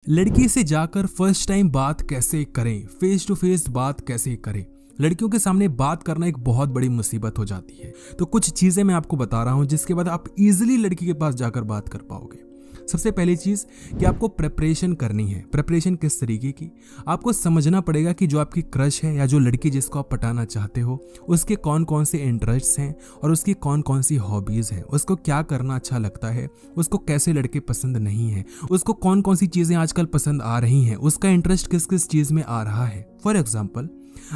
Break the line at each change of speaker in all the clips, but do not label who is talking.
लड़की से जाकर फर्स्ट टाइम बात कैसे करें, फेस टू फेस बात कैसे करें। लड़कियों के सामने बात करना एक बहुत बड़ी मुसीबत हो जाती है। तो कुछ चीजें मैं आपको बता रहा हूं जिसके बाद आप इजीली लड़की के पास जाकर बात कर पाओगे। सबसे पहली चीज कि आपको प्रेपरेशन करनी है। प्रेपरेशन किस तरीके की, आपको समझना पड़ेगा कि जो आपकी क्रश है या जो लड़की जिसको आप पटाना चाहते हो उसके कौन कौन से इंटरेस्ट्स हैं और उसकी कौन कौन सी हॉबीज हैं, उसको क्या करना अच्छा लगता है, उसको कैसे लड़के पसंद नहीं है, उसको कौन कौन सी चीजें आजकल पसंद आ रही हैं, उसका इंटरेस्ट किस किस चीज में आ रहा है। फॉर एग्जाम्पल,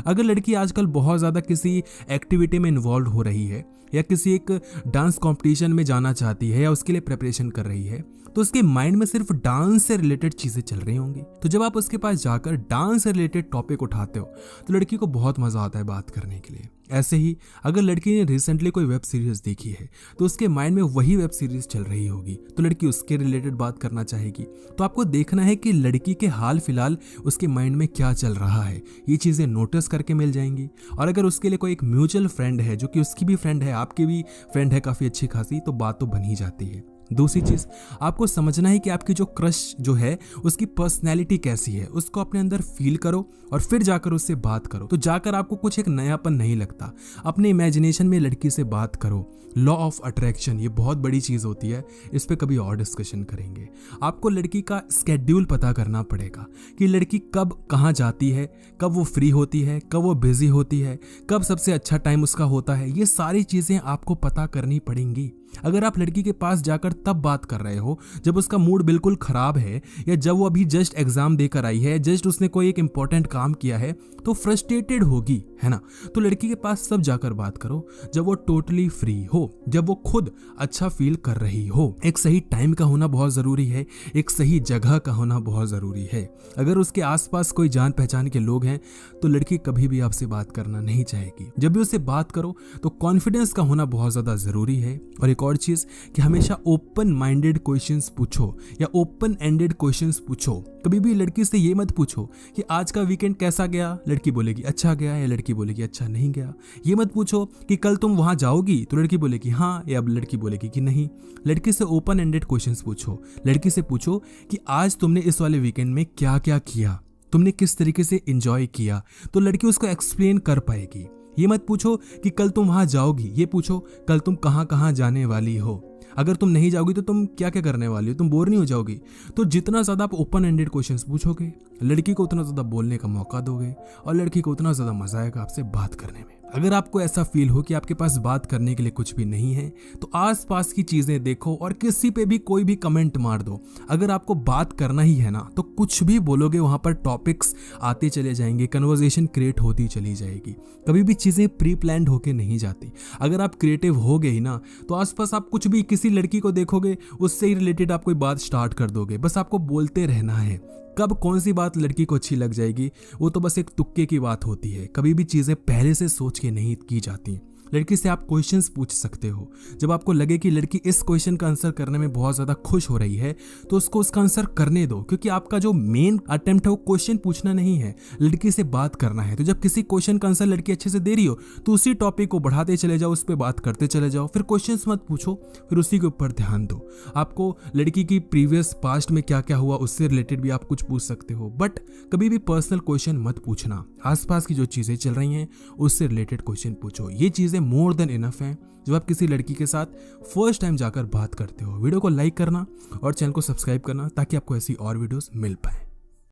अगर लड़की आजकल बहुत ज्यादा किसी एक्टिविटी में इन्वॉल्व हो रही है या किसी एक डांस कंपटीशन में जाना चाहती है या उसके लिए प्रिपरेशन कर रही है, तो उसके माइंड में सिर्फ डांस से रिलेटेड चीजें चल रही होंगी। तो जब आप उसके पास जाकर डांस से रिलेटेड टॉपिक उठाते हो तो लड़की को बहुत मजा आता है बात करने के लिए। ऐसे ही अगर लड़की ने रिसेंटली कोई वेब सीरीज देखी है तो उसके माइंड में वही वेब सीरीज चल रही होगी, तो लड़की उसके रिलेटेड बात करना चाहेगी। तो आपको देखना है कि लड़की के हाल फिलहाल उसके माइंड में क्या चल रहा है, ये चीजें नोटिस करके मिल जाएंगी। और अगर उसके लिए कोई एक म्यूचुअल फ्रेंड है जो कि उसकी भी फ्रेंड है, आपकी भी फ्रेंड है काफी अच्छी खासी, तो बात तो बन ही जाती है। दूसरी चीज, आपको समझना है कि आपकी जो क्रश जो है उसकी पर्सनैलिटी कैसी है, उसको अपने अंदर फील करो और फिर जाकर उससे बात करो। तो जाकर आपको कुछ एक नयापन नहीं लगता, अपने इमेजिनेशन में लड़की से बात करो। लॉ ऑफ अट्रैक्शन ये बहुत बड़ी चीज होती है, इस पे कभी और डिस्कशन करेंगे। आपको लड़की का स्केड्यूल पता करना पड़ेगा कि लड़की कब कहाँ जाती है, कब वो फ्री होती है, कब वो बिजी होती है, कब सबसे अच्छा टाइम उसका होता है। ये सारी चीजें आपको पता करनी पड़ेंगी। अगर आप लड़की के पास जाकर तब बात कर रहे हो जब उसका मूड बिल्कुल खराब है या जब वो अभी जस्ट एग्जाम देकर आई है, जस्ट उसने कोई एक इंपॉर्टेंट काम किया है, तो फ्रस्ट्रेटेड होगी, है ना। तो लड़की के पास सब जाकर बात करो जब वो टोटली फ्री हो, जब वो खुद अच्छा फील कर रही हो। एक सही टाइम का होना बहुत जरूरी है, एक सही जगह का होना बहुत जरूरी है। अगर उसके आसपास कोई जान पहचान के लोग हैं तो लड़की कभी भी आपसे बात करना नहीं चाहेगी। जब भी उससे बात करो तो कॉन्फिडेंस का होना बहुत ज्यादा जरूरी है। और एक और चीज कि हमेशा ओपन माइंडेड क्वेश्चंस पूछो या ओपन एंडेड क्वेश्चंस पूछो। कभी भी लड़की से ये मत पूछो कि आज का वीकेंड कैसा गया, लड़की बोलेगी अच्छा गया, या लड़की बोलेगी अच्छा नहीं गया। ये मत पूछो कि कल तुम वहां जाओगी, तो लड़की बोलेगी हाँ, या लड़की बोलेगी कि नहीं। लड़की से ओपन एंडेड क्वेश्चंस पूछो। लड़की से पूछो कि आज तुमने इस वाले वीकेंड में क्या क्या किया, तुमने किस तरीके से एंजॉय किया, तो लड़की उसको एक्सप्लेन कर पाएगी। ये मत पूछो कि कल तुम वहां जाओगी, ये पूछो कल तुम कहाँ कहाँ जाने वाली हो। अगर तुम नहीं जाओगी तो तुम क्या क्या करने वाली हो, तुम बोर नहीं हो जाओगी। तो जितना ज्यादा आप ओपन एंडेड क्वेश्चंस पूछोगे लड़की को उतना ज्यादा बोलने का मौका दोगे और लड़की को उतना ज्यादा मजा आएगा आपसे बात करने में। अगर आपको ऐसा फील हो कि आपके पास बात करने के लिए कुछ भी नहीं है तो आसपास की चीजें देखो और किसी पे भी कोई भी कमेंट मार दो। अगर आपको बात करना ही है ना तो कुछ भी बोलोगे, वहां पर टॉपिक्स आते चले जाएंगे, कन्वर्सेशन क्रिएट होती चली जाएगी। कभी भी चीजें प्री प्लान्ड होके नहीं जाती। अगर आप क्रिएटिव हो गए ही ना तो आसपास आप कुछ भी किसी लड़की को देखोगे उससे ही रिलेटेड आप कोई बात स्टार्ट कर दोगे। बस आपको बोलते रहना है। कब कौन सी बात लड़की को अच्छी लग जाएगी वो तो बस एक तुक्के की बात होती है। कभी भी चीजें पहले से सोच के नहीं की जाती। लड़की से आप क्वेश्चंस पूछ सकते हो। जब आपको लगे कि लड़की इस क्वेश्चन का आंसर करने में बहुत ज्यादा खुश हो रही है तो उसको उसका आंसर करने दो, क्योंकि आपका जो मेन अटेम्प्ट है वो क्वेश्चन पूछना नहीं है, लड़की से बात करना है। तो जब किसी क्वेश्चन का आंसर लड़की अच्छे से दे रही हो तो उसी टॉपिक को बढ़ाते चले जाओ, उस पर बात करते चले जाओ। फिर क्वेश्चन मत पूछो, फिर उसी के ऊपर ध्यान दो। आपको लड़की की प्रीवियस पास्ट में क्या क्या हुआ उससे रिलेटेड भी आप कुछ पूछ सकते हो, बट कभी भी पर्सनल क्वेश्चन मत पूछना। आसपास की जो चीजें चल रही हैं उससे रिलेटेड क्वेश्चन पूछो। ये चीजें मोर देन इनफ है जब आप किसी लड़की के साथ फर्स्ट टाइम जाकर बात करते हो। वीडियो को लाइक करना और चैनल को सब्सक्राइब करना ताकि आपको ऐसी और वीडियोस मिल पाए।